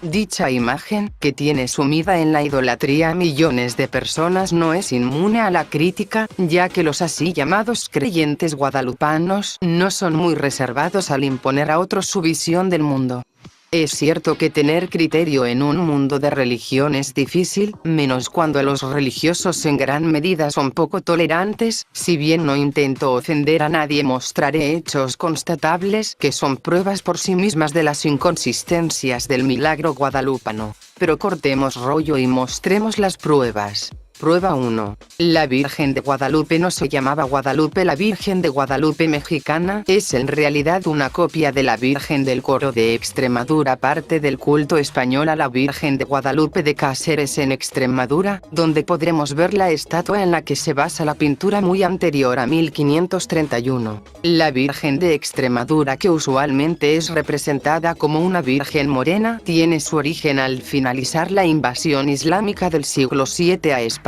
Dicha imagen, que tiene sumida en la idolatría a millones de personas, no es inmune a la crítica, ya que los así llamados creyentes guadalupanos no son muy reservados al imponer a otros su visión del mundo. Es cierto que tener criterio en un mundo de religión es difícil, menos cuando los religiosos en gran medida son poco tolerantes. Si bien no intento ofender a nadie, mostraré hechos constatables que son pruebas por sí mismas de las inconsistencias del milagro guadalupano. Pero cortemos rollo y mostremos las pruebas. Prueba 1. La Virgen de Guadalupe no se llamaba Guadalupe. La Virgen de Guadalupe mexicana es en realidad una copia de la Virgen del Coro de Extremadura, parte del culto español a la Virgen de Guadalupe de Cáceres en Extremadura, donde podremos ver la estatua en la que se basa la pintura muy anterior a 1531. La Virgen de Extremadura, que usualmente es representada como una Virgen morena, tiene su origen al finalizar la invasión islámica del siglo VII a España.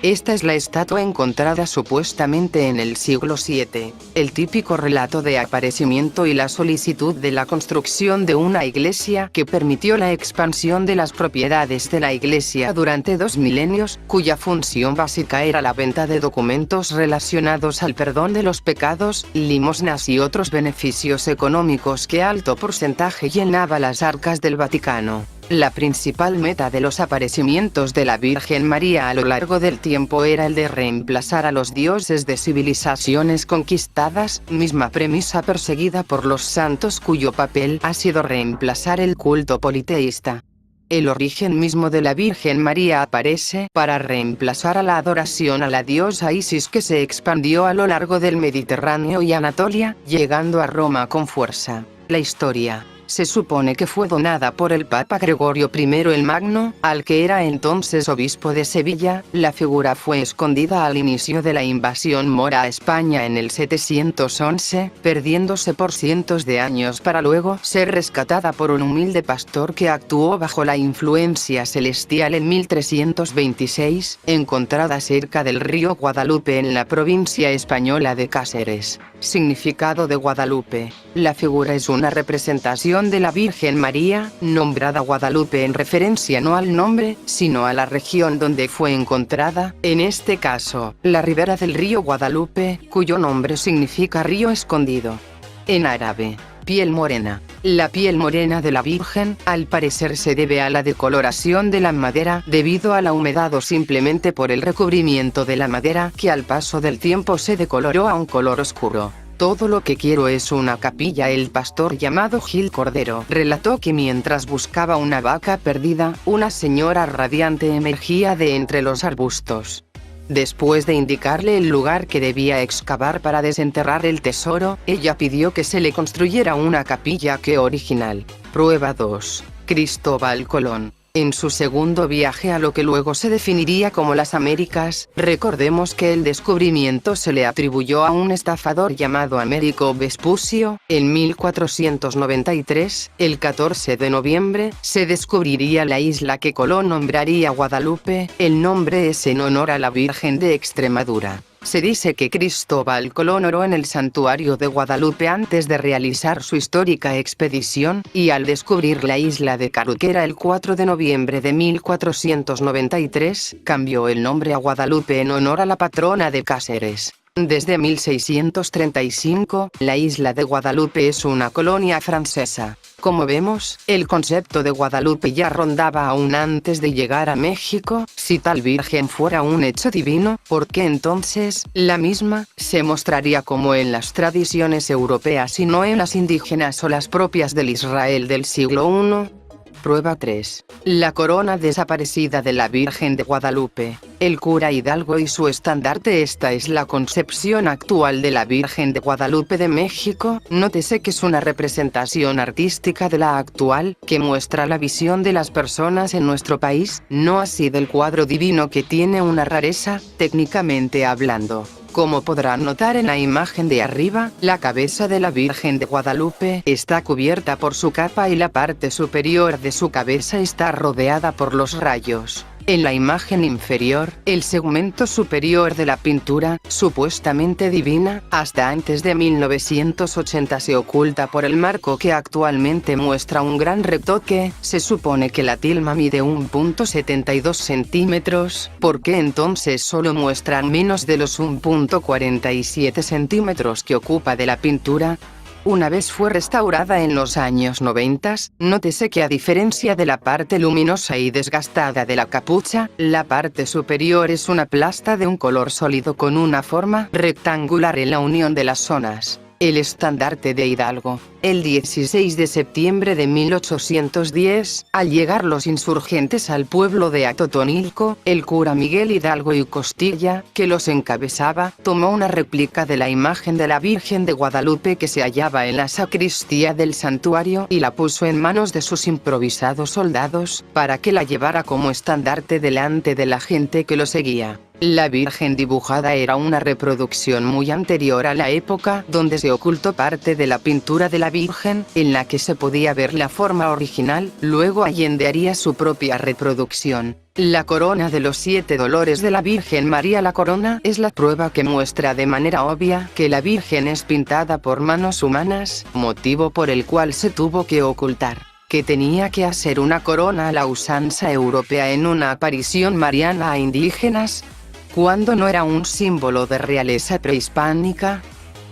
Esta es la estatua encontrada supuestamente en el siglo VII. El típico relato de aparecimiento y la solicitud de la construcción de una iglesia que permitió la expansión de las propiedades de la iglesia durante 2 milenios, cuya función básica era la venta de documentos relacionados al perdón de los pecados, limosnas y otros beneficios económicos que alto porcentaje llenaba las arcas del Vaticano. La principal meta de los aparecimientos de la Virgen María a lo largo del tiempo era el de reemplazar a los dioses de civilizaciones conquistadas, misma premisa perseguida por los santos cuyo papel ha sido reemplazar el culto politeísta. El origen mismo de la Virgen María aparece para reemplazar a la adoración a la diosa Isis, que se expandió a lo largo del Mediterráneo y Anatolia, llegando a Roma con fuerza. La historia se supone que fue donada por el Papa Gregorio I el Magno, al que era entonces obispo de Sevilla. La figura fue escondida al inicio de la invasión mora a España en el 711, perdiéndose por cientos de años para luego ser rescatada por un humilde pastor que actuó bajo la influencia celestial en 1326, encontrada cerca del río Guadalupe en la provincia española de Cáceres. Significado de Guadalupe. La figura es una representación de la Virgen María, nombrada Guadalupe en referencia no al nombre, sino a la región donde fue encontrada, en este caso, la ribera del río Guadalupe, cuyo nombre significa río escondido. En árabe, piel morena. La piel morena de la Virgen, al parecer se debe a la decoloración de la madera, debido a la humedad o simplemente por el recubrimiento de la madera, que al paso del tiempo se decoloró a un color oscuro. Todo lo que quiero es una capilla. El pastor llamado Gil Cordero relató que mientras buscaba una vaca perdida, una señora radiante emergía de entre los arbustos. Después de indicarle el lugar que debía excavar para desenterrar el tesoro, ella pidió que se le construyera una capilla que original. Prueba 2. Cristóbal Colón. En su segundo viaje a lo que luego se definiría como las Américas, recordemos que el descubrimiento se le atribuyó a un estafador llamado Américo Vespucio. En 1493, el 14 de noviembre, se descubriría la isla que Colón nombraría Guadalupe. El nombre es en honor a la Virgen de Extremadura. Se dice que Cristóbal Colón oró en el santuario de Guadalupe antes de realizar su histórica expedición, y al descubrir la isla de Caruquera el 4 de noviembre de 1493, cambió el nombre a Guadalupe en honor a la patrona de Cáceres. Desde 1635, la isla de Guadalupe es una colonia francesa. Como vemos, el concepto de Guadalupe ya rondaba aún antes de llegar a México. Si tal virgen fuera un hecho divino, ¿por qué entonces la misma se mostraría como en las tradiciones europeas y no en las indígenas o las propias del Israel del siglo I? Prueba 3. La corona desaparecida de la Virgen de Guadalupe. El cura Hidalgo y su estandarte. Esta es la concepción actual de la Virgen de Guadalupe de México. Nótese que es una representación artística de la actual, que muestra la visión de las personas en nuestro país, no así del cuadro divino, que tiene una rareza, técnicamente hablando. Como podrán notar en la imagen de arriba, la cabeza de la Virgen de Guadalupe está cubierta por su capa y la parte superior de su cabeza está rodeada por los rayos. En la imagen inferior, el segmento superior de la pintura, supuestamente divina, hasta antes de 1980 se oculta por el marco que actualmente muestra un gran retoque. Se supone que la tilma mide 1.72 centímetros, ¿por qué entonces solo muestran menos de los 1.47 centímetros que ocupa de la pintura? Una vez fue restaurada en los años 90, nótese que a diferencia de la parte luminosa y desgastada de la capucha, la parte superior es una plasta de un color sólido con una forma rectangular en la unión de las zonas. El estandarte de Hidalgo. El 16 de septiembre de 1810, al llegar los insurgentes al pueblo de Atotonilco, el cura Miguel Hidalgo y Costilla, que los encabezaba, tomó una réplica de la imagen de la Virgen de Guadalupe que se hallaba en la sacristía del santuario y la puso en manos de sus improvisados soldados, para que la llevara como estandarte delante de la gente que lo seguía. La Virgen dibujada era una reproducción muy anterior a la época donde se ocultó parte de la pintura de la Virgen, en la que se podía ver la forma original. Luego Allende haría su propia reproducción. La corona de los 7 dolores de la Virgen María. La corona es la prueba que muestra de manera obvia que la Virgen es pintada por manos humanas, motivo por el cual se tuvo que ocultar que tenía que hacer una corona a la usanza europea en una aparición mariana a indígenas, cuando no era un símbolo de realeza prehispánica.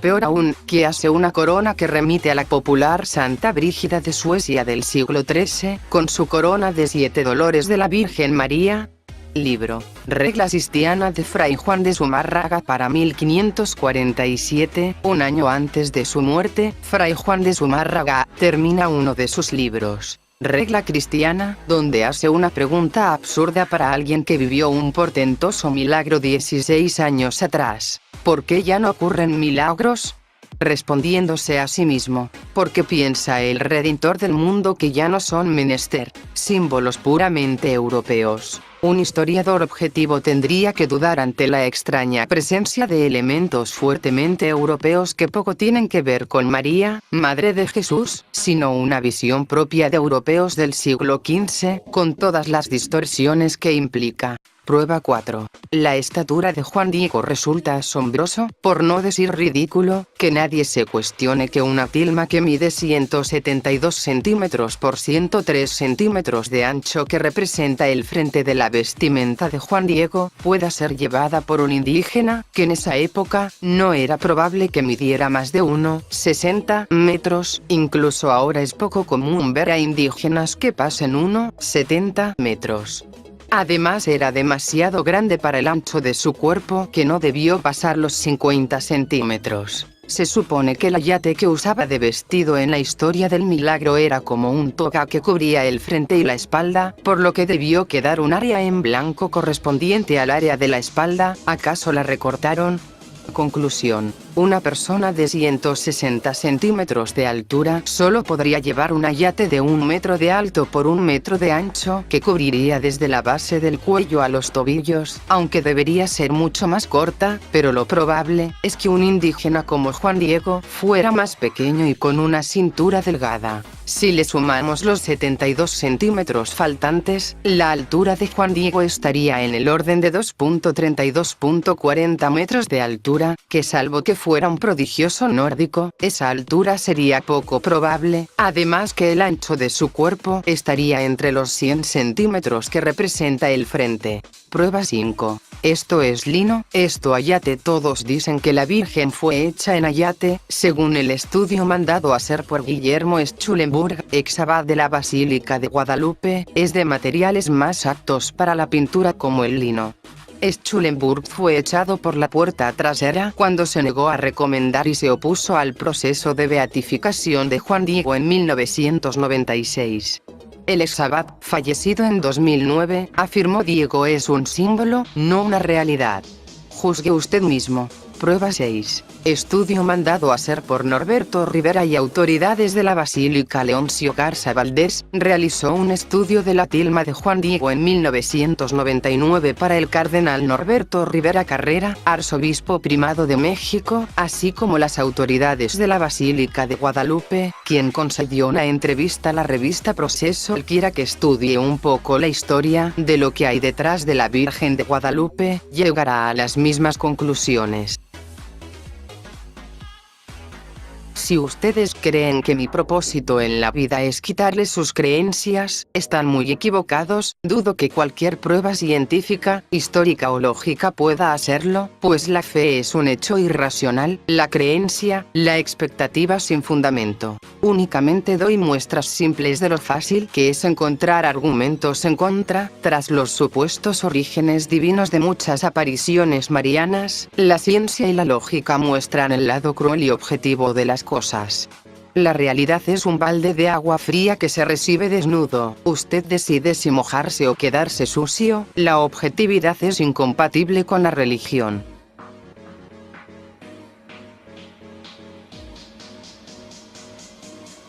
Peor aún, que hace una corona que remite a la popular Santa Brígida de Suecia del siglo XIII, con su corona de 7 dolores de la Virgen María. Libro, Regla Cristiana de Fray Juan de Zumárraga para 1547, un año antes de su muerte, Fray Juan de Zumárraga termina uno de sus libros, Regla Cristiana, donde hace una pregunta absurda para alguien que vivió un portentoso milagro 16 años atrás. ¿Por qué ya no ocurren milagros? Respondiéndose a sí mismo, porque piensa el Redentor del mundo que ya no son menester símbolos puramente europeos. Un historiador objetivo tendría que dudar ante la extraña presencia de elementos fuertemente europeos que poco tienen que ver con María, Madre de Jesús, sino una visión propia de europeos del siglo XV, con todas las distorsiones que implica. Prueba 4. La estatura de Juan Diego resulta asombroso, por no decir ridículo, que nadie se cuestione que una tilma que mide 172 centímetros por 103 centímetros de ancho que representa el frente de la vestimenta de Juan Diego, pueda ser llevada por un indígena, que en esa época, no era probable que midiera más de 1,60 metros, incluso ahora es poco común ver a indígenas que pasen 1,70 metros. Además era demasiado grande para el ancho de su cuerpo, que no debió pasar los 50 centímetros. Se supone que el ayate que usaba de vestido en la historia del milagro era como un toga que cubría el frente y la espalda, por lo que debió quedar un área en blanco correspondiente al área de la espalda. ¿Acaso la recortaron? Conclusión. Una persona de 160 centímetros de altura solo podría llevar un ayate de 1 metro de alto por 1 metro de ancho que cubriría desde la base del cuello a los tobillos, aunque debería ser mucho más corta, pero lo probable es que un indígena como Juan Diego fuera más pequeño y con una cintura delgada. Si le sumamos los 72 centímetros faltantes, la altura de Juan Diego estaría en el orden de 2.32.40 metros de altura, que salvo que fuera un prodigioso nórdico, esa altura sería poco probable, además que el ancho de su cuerpo estaría entre los 100 centímetros que representa el frente. Prueba 5. Esto es lino, esto ayate. Todos dicen que la Virgen fue hecha en ayate, según el estudio mandado a hacer por Guillermo Schulenburg, ex abad de la Basílica de Guadalupe, es de materiales más aptos para la pintura como el lino. Schulenburg fue echado por la puerta trasera cuando se negó a recomendar y se opuso al proceso de beatificación de Juan Diego en 1996. El ex abad, fallecido en 2009, afirmó: Diego es un símbolo, no una realidad. Juzgue usted mismo. Prueba 6. Estudio mandado a hacer por Norberto Rivera y autoridades de la Basílica. Leoncio Garza Valdés realizó un estudio de la tilma de Juan Diego en 1999 para el cardenal Norberto Rivera Carrera, arzobispo primado de México, así como las autoridades de la Basílica de Guadalupe, quien concedió una entrevista a la revista Proceso. Cualquiera que estudie un poco la historia de lo que hay detrás de la Virgen de Guadalupe, llegará a las mismas conclusiones. Si ustedes creen que mi propósito en la vida es quitarles sus creencias, están muy equivocados. Dudo que cualquier prueba científica, histórica o lógica pueda hacerlo, pues la fe es un hecho irracional, la creencia, la expectativa sin fundamento. Únicamente doy muestras simples de lo fácil que es encontrar argumentos en contra, tras los supuestos orígenes divinos de muchas apariciones marianas. La ciencia y la lógica muestran el lado cruel y objetivo de las cosas. La realidad es un balde de agua fría que se recibe desnudo. Usted decide si mojarse o quedarse sucio. La objetividad es incompatible con la religión.